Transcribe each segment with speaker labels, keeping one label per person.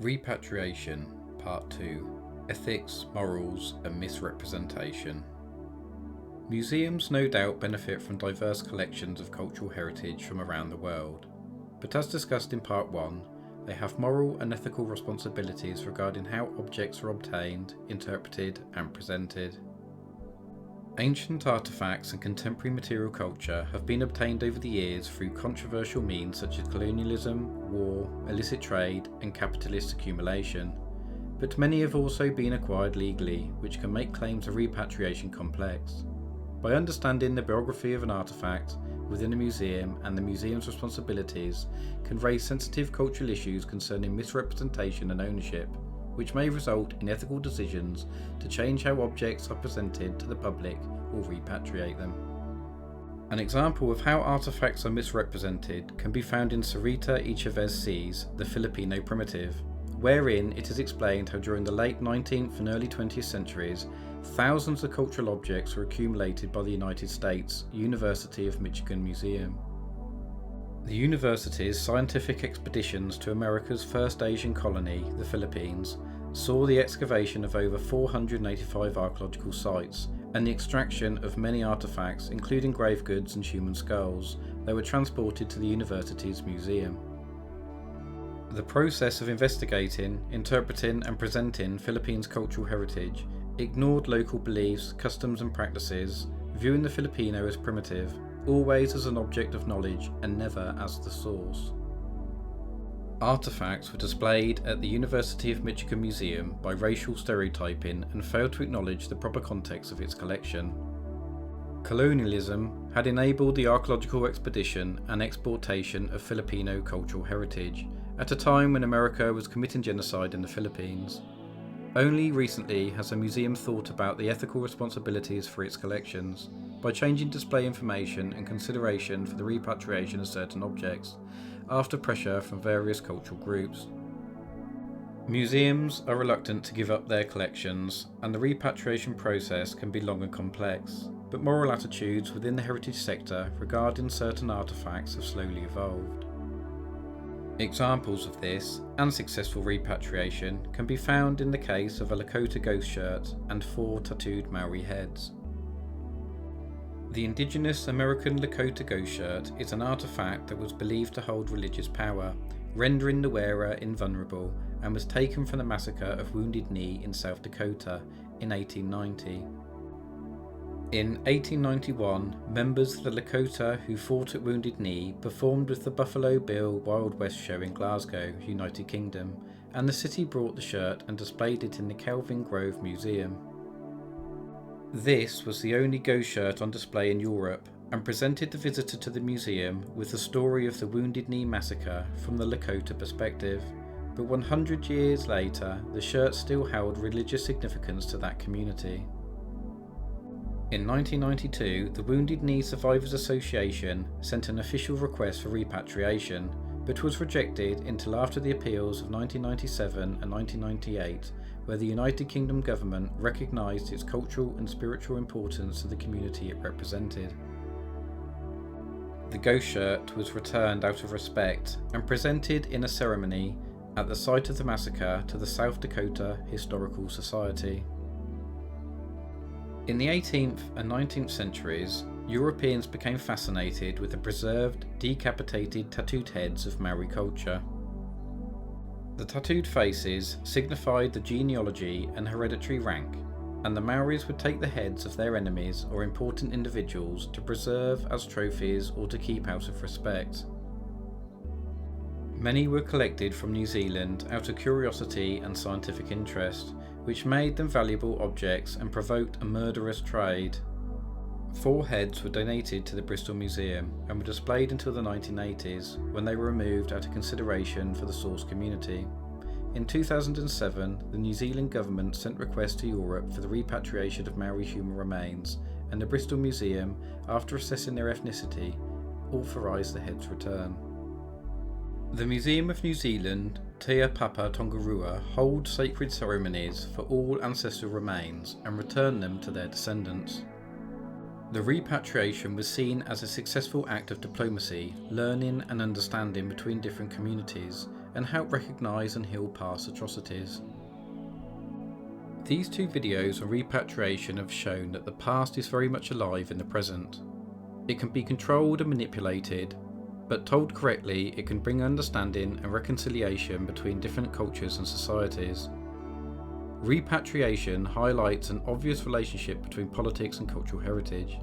Speaker 1: Repatriation, Part 2: Ethics, Morals and Misrepresentation. Museums no doubt benefit from diverse collections of cultural heritage from around the world, but as discussed in Part 1, they have moral and ethical responsibilities regarding how objects are obtained, interpreted and presented. Ancient artefacts and contemporary material culture have been obtained over the years through controversial means such as colonialism, war, illicit trade and capitalist accumulation, but many have also been acquired legally, which can make claims of repatriation complex. By understanding the biography of an artefact within a museum and the museum's responsibilities can raise sensitive cultural issues concerning misrepresentation and ownership, which may result in ethical decisions to change how objects are presented to the public or repatriate them. An example of how artefacts are misrepresented can be found in Sarita y Chavez's The Filipino Primitive, wherein it is explained how during the late 19th and early 20th centuries, thousands of cultural objects were accumulated by the United States University of Michigan Museum. The university's scientific expeditions to America's first Asian colony, the Philippines, saw the excavation of over 485 archaeological sites and the extraction of many artefacts, including grave goods and human skulls, that were transported to the university's museum. The process of investigating, interpreting and presenting Philippines' cultural heritage ignored local beliefs, customs and practices, viewing the Filipino as primitive, always as an object of knowledge and never as the source. Artefacts were displayed at the University of Michigan Museum by racial stereotyping and failed to acknowledge the proper context of its collection. Colonialism had enabled the archaeological expedition and exportation of Filipino cultural heritage at a time when America was committing genocide in the Philippines. Only recently has a museum thought about the ethical responsibilities for its collections by changing display information and consideration for the repatriation of certain objects, after pressure from various cultural groups. Museums are reluctant to give up their collections, and the repatriation process can be long and complex, but moral attitudes within the heritage sector regarding certain artefacts have slowly evolved. Examples of this and successful repatriation can be found in the case of a Lakota ghost shirt and 4 tattooed Maori heads. The indigenous American Lakota ghost shirt is an artifact that was believed to hold religious power, rendering the wearer invulnerable, and was taken from the Massacre of Wounded Knee in South Dakota in 1890. In 1891, members of the Lakota who fought at Wounded Knee performed with the Buffalo Bill Wild West show in Glasgow, United Kingdom, and the city brought the shirt and displayed it in the Kelvingrove Museum. This was the only ghost shirt on display in Europe and presented the visitor to the museum with the story of the Wounded Knee Massacre from the Lakota perspective. But 100 years later, the shirt still held religious significance to that community. In 1992, the Wounded Knee Survivors Association sent an official request for repatriation, but was rejected until after the appeals of 1997 and 1998, where the United Kingdom government recognised its cultural and spiritual importance to the community it represented. The ghost shirt was returned out of respect and presented in a ceremony at the site of the massacre to the South Dakota Historical Society. In the 18th and 19th centuries, Europeans became fascinated with the preserved, decapitated, tattooed heads of Maori culture. The tattooed faces signified the genealogy and hereditary rank, and the Maoris would take the heads of their enemies or important individuals to preserve as trophies or to keep out of respect. Many were collected from New Zealand out of curiosity and scientific interest, which made them valuable objects and provoked a murderous trade. 4 heads were donated to the Bristol Museum and were displayed until the 1980s, when they were removed out of consideration for the source community. In 2007, the New Zealand government sent requests to Europe for the repatriation of Maori human remains, and the Bristol Museum, after assessing their ethnicity, authorised the head's return. The Museum of New Zealand, Te Papa Tongarewa, hold sacred ceremonies for all ancestral remains and return them to their descendants. The repatriation was seen as a successful act of diplomacy, learning and understanding between different communities, and help recognise and heal past atrocities. These two videos on repatriation have shown that the past is very much alive in the present. It can be controlled and manipulated, but told correctly it can bring understanding and reconciliation between different cultures and societies. Repatriation highlights an obvious relationship between politics and cultural heritage.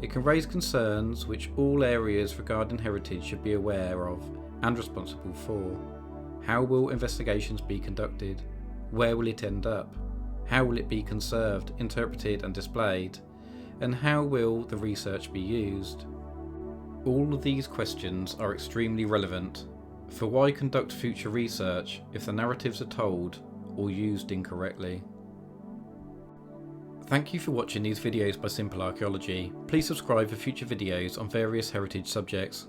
Speaker 1: It can raise concerns which all areas regarding heritage should be aware of and responsible for. How will investigations be conducted? Where will it end up? How will it be conserved, interpreted and displayed? And how will the research be used? All of these questions are extremely relevant, for why conduct future research if the narratives are told or used incorrectly? Thank you for watching these videos by Simple Archaeology. Please subscribe for future videos on various heritage subjects.